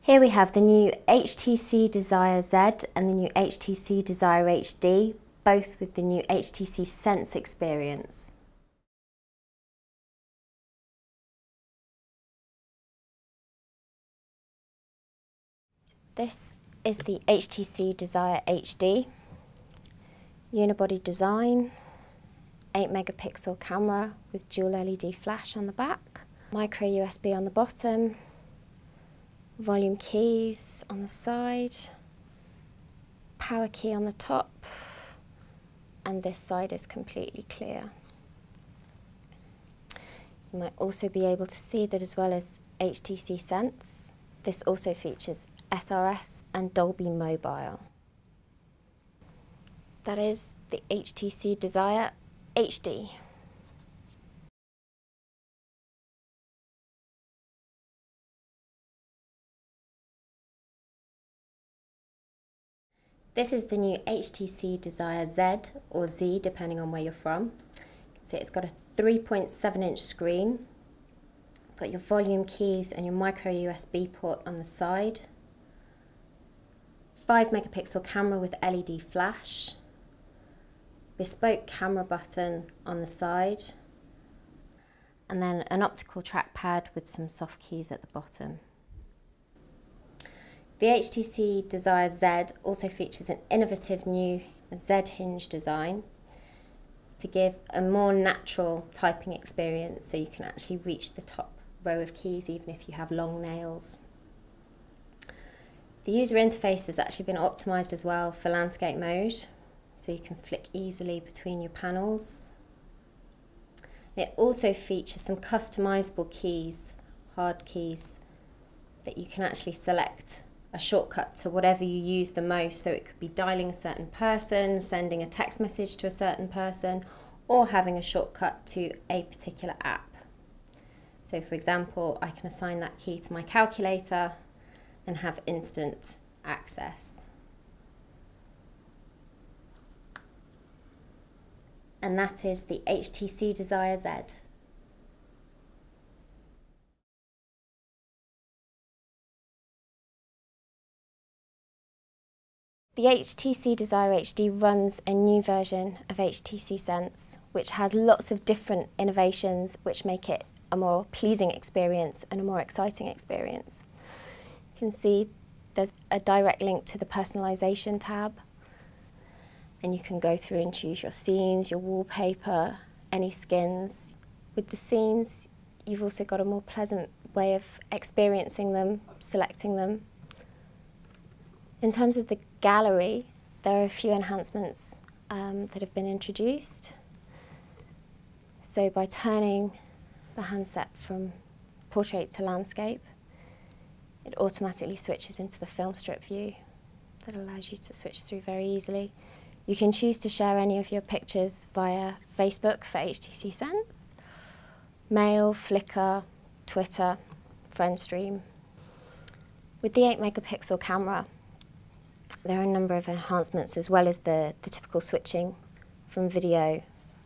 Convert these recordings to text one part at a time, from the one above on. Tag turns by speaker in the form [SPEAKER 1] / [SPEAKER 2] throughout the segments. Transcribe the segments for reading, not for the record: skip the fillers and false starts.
[SPEAKER 1] Here we have the new HTC Desire Z and the new HTC Desire HD, both with the new HTC Sense Experience. This is the HTC Desire HD, unibody design, 8 megapixel camera with dual LED flash on the back, micro USB on the bottom, volume keys on the side, power key on the top, and this side is completely clear. You might also be able to see that as well as HTC Sense, this also features SRS and Dolby Mobile. That is the HTC Desire HD. This is the new HTC Desire Z, or Z depending on where you're from. So it's got a 3.7-inch screen, got your volume keys and your micro USB port on the side, 5 megapixel camera with LED flash, bespoke camera button on the side, and then an optical trackpad with some soft keys at the bottom. The HTC Desire Z also features an innovative new Z hinge design to give a more natural typing experience, so you can actually reach the top row of keys even if you have long nails. The user interface has actually been optimized as well for landscape mode, so you can flick easily between your panels. It also features some customizable keys, hard keys, that you can actually select a shortcut to whatever you use the most. So it could be dialing a certain person, sending a text message to a certain person, or having a shortcut to a particular app. So for example, I can assign that key to my calculator and have instant access. And that is the HTC Desire Z. The HTC Desire HD runs a new version of HTC Sense, which has lots of different innovations which make it a more pleasing experience and a more exciting experience. You can see there's a direct link to the personalization tab, and you can go through and choose your scenes, your wallpaper, any skins. With the scenes, you've also got a more pleasant way of experiencing them, selecting them. In terms of the gallery, there are a few enhancements that have been introduced. So by turning the handset from portrait to landscape, it automatically switches into the film strip view that allows you to switch through very easily. You can choose to share any of your pictures via Facebook for HTC Sense, Mail, Flickr, Twitter, FriendStream. With the 8 megapixel camera, there are a number of enhancements as well as the typical switching from video,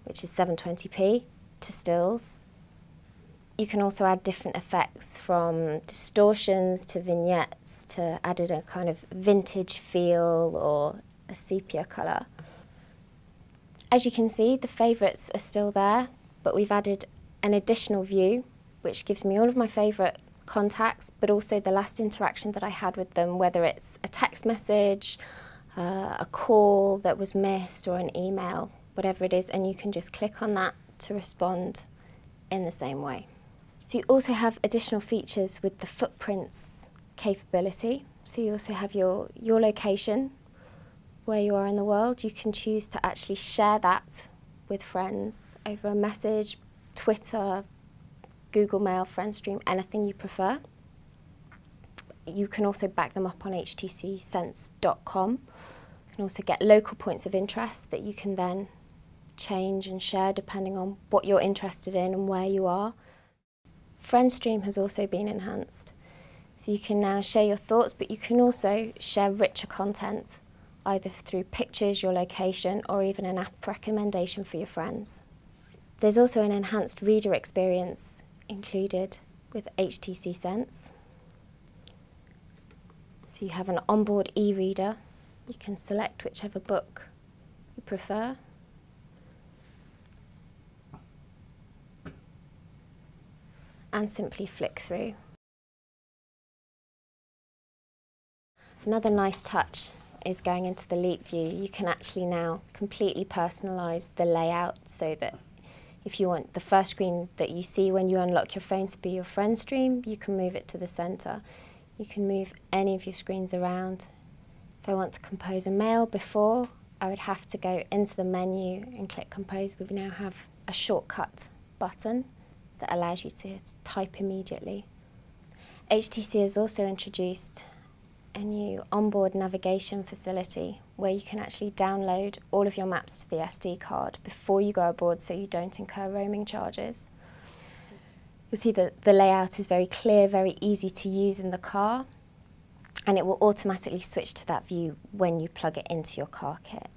[SPEAKER 1] which is 720p, to stills. You can also add different effects, from distortions to vignettes, to added a kind of vintage feel or a sepia colour. As you can see, the favourites are still there, but we've added an additional view which gives me all of my favourite contacts, but also the last interaction that I had with them, whether it's a text message, a call that was missed, or an email, whatever it is, and you can just click on that to respond in the same way. So you also have additional features with the footprints capability. So you also have your location, where you are in the world. You can choose to actually share that with friends over a message, Twitter, Google Mail, FriendStream, anything you prefer. You can also back them up on htcsense.com. You can also get local points of interest that you can then change and share depending on what you're interested in and where you are. FriendStream has also been enhanced. So you can now share your thoughts, but you can also share richer content, either through pictures, your location, or even an app recommendation for your friends. There's also an enhanced reader experience included with HTC Sense. So you have an onboard e-reader. You can select whichever book you prefer. And simply flick through. Another nice touch is going into the Leap view. You can actually now completely personalise the layout so that if you want the first screen that you see when you unlock your phone to be your friend stream, you can move it to the centre. You can move any of your screens around. If I want to compose a mail before, I would have to go into the menu and click compose. We now have a shortcut button that allows you to type immediately. HTC has also introduced a new onboard navigation facility where you can actually download all of your maps to the SD card before you go abroad so you don't incur roaming charges. You'll see that the layout is very clear, very easy to use in the car, and it will automatically switch to that view when you plug it into your car kit.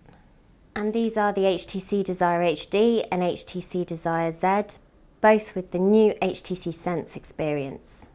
[SPEAKER 1] And these are the HTC Desire HD and HTC Desire Z, both with the new HTC Sense Experience.